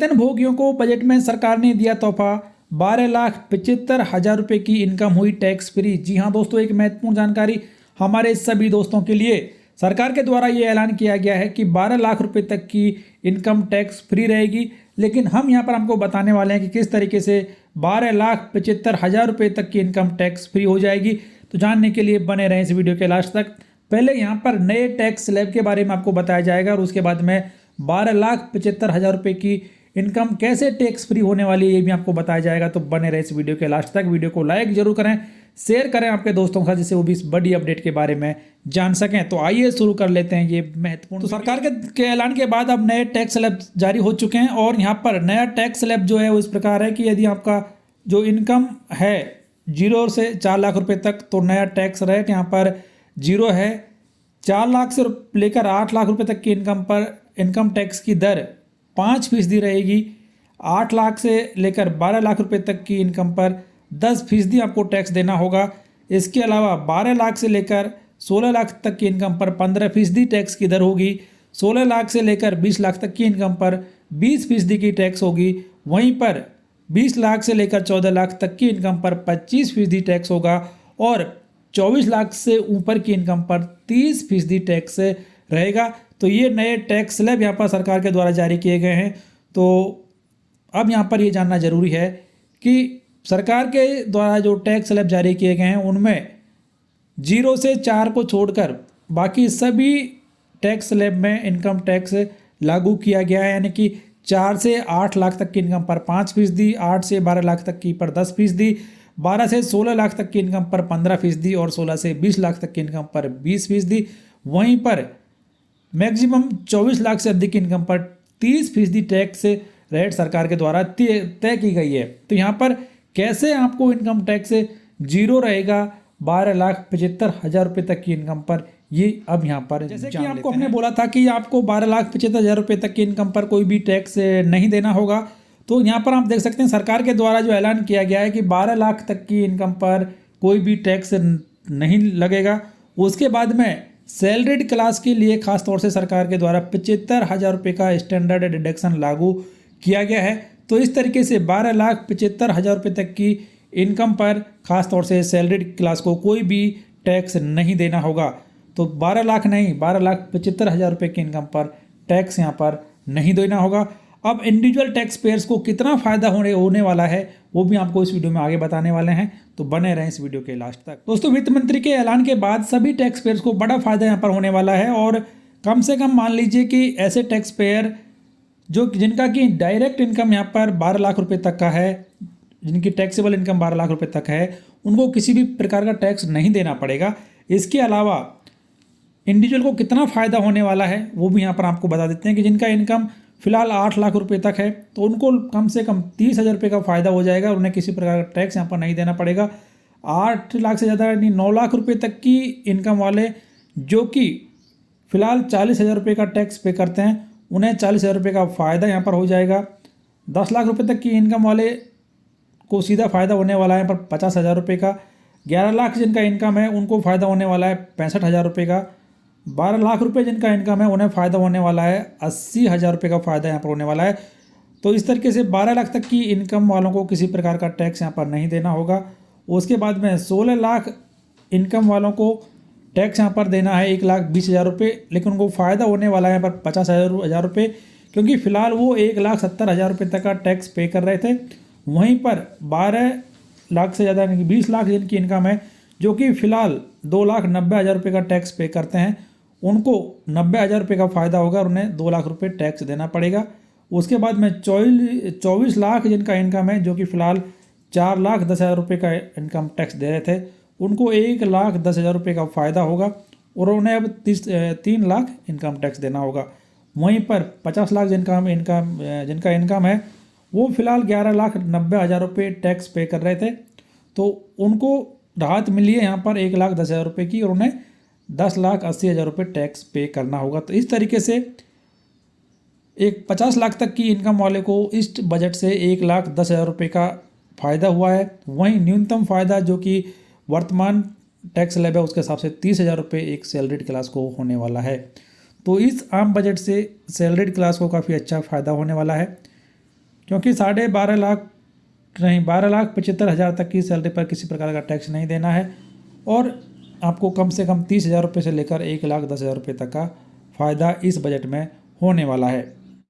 वेतन भोगियों को बजट में सरकार ने दिया तोहफा, 12,75,000 रुपये की इनकम हुई टैक्स फ्री। जी हाँ दोस्तों, एक महत्वपूर्ण जानकारी हमारे सभी दोस्तों के लिए। सरकार के द्वारा ये ऐलान किया गया है कि 12 लाख रुपए तक की इनकम टैक्स फ्री रहेगी, लेकिन हम यहाँ पर आपको बताने वाले हैं कि किस तरीके से 12,75,000 रुपये तक की इनकम टैक्स फ्री हो जाएगी। तो जानने के लिए बने रहें इस वीडियो के लास्ट तक। पहले यहाँ पर नए टैक्स स्लैब के बारे में आपको बताया जाएगा और उसके बाद में 12,75,000 रुपये की इनकम कैसे टैक्स फ्री होने वाली है ये भी आपको बताया जाएगा। तो बने रहे इस वीडियो के लास्ट तक। वीडियो को लाइक जरूर करें, शेयर करें आपके दोस्तों के साथ, जिससे वो भी इस बड़ी अपडेट के बारे में जान सकें। तो आइए शुरू कर लेते हैं ये महत्वपूर्ण। तो सरकार के ऐलान के बाद अब नए टैक्स स्लैब जारी हो चुके हैं और यहाँ पर नया टैक्स स्लैब जो है वो इस प्रकार है कि यदि आपका जो इनकम है 0 से 4 लाख रुपए तक, तो नया टैक्स रेट यहाँ पर 0 है। 4 लाख से लेकर 8 लाख रुपए तक की इनकम पर इनकम टैक्स की दर 5% रहेगी। 8 लाख से लेकर 12 लाख रुपए तक की इनकम पर 10% आपको टैक्स देना होगा। इसके अलावा 12 लाख से लेकर 16 लाख तक की इनकम पर 15% टैक्स की दर होगी। 16 लाख से लेकर 20 लाख तक की इनकम पर 20% की टैक्स होगी। वहीं पर 20 लाख से लेकर 14 लाख तक की इनकम पर 25% टैक्स होगा और 24 लाख से ऊपर की इनकम पर 30% टैक्स रहेगा। तो ये नए टैक्स स्लैब यहाँ पर सरकार के द्वारा जारी किए गए हैं। तो अब यहाँ पर ये जानना जरूरी है कि सरकार के द्वारा जो टैक्स स्लैब जारी किए गए हैं उनमें 0 से 4 को छोड़कर बाकी सभी टैक्स स्लैब में इनकम टैक्स लागू किया गया है। यानी कि 4 से 8 लाख तक की इनकम पर 5%, 8 से 12 लाख तक की पर 10%, 12 से 16 लाख तक की इनकम पर 15% और 16 से 20 लाख तक की इनकम पर 20%। वहीं पर मैक्सिमम 24 लाख से अधिक इनकम पर 30% टैक्स रेट सरकार के द्वारा तय की गई है। तो यहाँ पर कैसे आपको इनकम टैक्स 0 रहेगा 12,75,000 रुपये तक की इनकम पर, ये अब यहाँ पर जैसे कि आपको हमने बोला था कि आपको 12,75,000 रुपये तक की इनकम पर कोई भी टैक्स नहीं देना होगा। तो यहाँ पर आप देख सकते हैं सरकार के द्वारा जो ऐलान किया गया है कि 12 लाख तक की इनकम पर कोई भी टैक्स नहीं लगेगा। उसके बाद में सैलरीड क्लास के लिए खास तौर से सरकार के द्वारा 75,000 रुपये का स्टैंडर्ड डिडक्शन लागू किया गया है। तो इस तरीके से 12,75,000 रुपये तक की इनकम पर खास तौर से सैलरीड क्लास को कोई भी टैक्स नहीं देना होगा। तो 12 लाख नहीं, 12,75,000 रुपये की इनकम पर टैक्स यहाँ पर नहीं देना होगा। अब इंडिविजुअल टैक्स पेयर्स को कितना फ़ायदा होने वाला है वो भी आपको इस वीडियो में आगे बताने वाले हैं। तो बने रहें इस वीडियो के लास्ट तक। दोस्तों, वित्त मंत्री के ऐलान के बाद सभी टैक्स पेयर्स को बड़ा फायदा यहाँ पर होने वाला है और कम से कम मान लीजिए कि ऐसे टैक्स पेयर जिनका कि डायरेक्ट इनकम यहाँ पर 12 लाख रुपए तक का है, जिनकी टैक्सेबल इनकम 12 लाख रुपए तक है, उनको किसी भी प्रकार का टैक्स नहीं देना पड़ेगा। इसके अलावा इंडिविजुअल को कितना फ़ायदा होने वाला है वो भी यहाँ पर आपको बता देते हैं कि जिनका इनकम फिलहाल 8 लाख रुपए तक है तो उनको कम से कम 30,000 रुपये का फ़ायदा हो जाएगा और उन्हें किसी प्रकार का टैक्स यहाँ पर नहीं देना पड़ेगा। 8 लाख से ज़्यादा यानी 9 लाख रुपये तक की इनकम वाले जो कि फिलहाल 40,000 रुपये का टैक्स पे करते हैं, उन्हें 40,000 रुपये का फ़ायदा यहाँ पर हो जाएगा। 10 लाख रुपये तक की इनकम वाले को सीधा फ़ायदा होने वाला है यहाँ पर 50,000 रुपये का। 11 लाख जिनका इनकम है उनको फ़ायदा होने वाला है 65,000 रुपये का। 12 लाख रुपये जिनका इनकम है उन्हें फ़ायदा होने वाला है 80,000 रुपये का फ़ायदा यहाँ पर होने वाला है। तो इस तरीके से 12 लाख तक की इनकम वालों को किसी प्रकार का टैक्स यहाँ पर नहीं देना होगा। उसके बाद में 16 लाख इनकम वालों को टैक्स यहाँ पर देना है 1,20,000 रुपये, लेकिन उनको फ़ायदा होने वाला है यहाँ पर 50,000 रुपये, क्योंकि फ़िलहाल वो 1,70,000 रुपये तक का टैक्स पे कर रहे थे। वहीं पर 12 लाख से ज़्यादा यानी 20 लाख जिनकी इनकम है, जो कि फ़िलहाल 2,90,000 रुपये का टैक्स पे करते हैं, उनको 90,000 रुपये का फ़ायदा होगा और उन्हें 2 लाख रुपये टैक्स देना पड़ेगा। उसके बाद में 24 लाख जिनका इनकम है, जो कि फ़िलहाल 4,10,000 रुपये का इनकम टैक्स दे रहे थे, उनको 1,10,000 रुपये का फ़ायदा होगा और उन्हें अब 3 लाख इनकम टैक्स देना होगा। वहीं पर 50 लाख जिनका इनकम है वो फिलहाल 11,90,000 रुपये टैक्स पे कर रहे थे, तो उनको राहत मिली है यहाँ पर 1,10,000 रुपये की और उन्हें 10,80,000 रुपये टैक्स पे करना होगा। तो इस तरीके से एक 50 लाख तक की इनकम वाले को इस बजट से 1,10,000 रुपये का फ़ायदा हुआ है। वहीं न्यूनतम फ़ायदा जो कि वर्तमान टैक्स स्लैब है उसके हिसाब से 30,000 रुपये एक सैलरीड क्लास को होने वाला है। तो इस आम बजट से सैलरीड क्लास को काफ़ी अच्छा फ़ायदा होने वाला है। क्योंकि 12.5 लाख नहीं 12,75,000 तक की सैलरी पर किसी प्रकार का टैक्स नहीं देना है और आपको कम से कम 30,000 रुपये से लेकर 1,10,000 रुपये तक का फ़ायदा इस बजट में होने वाला है।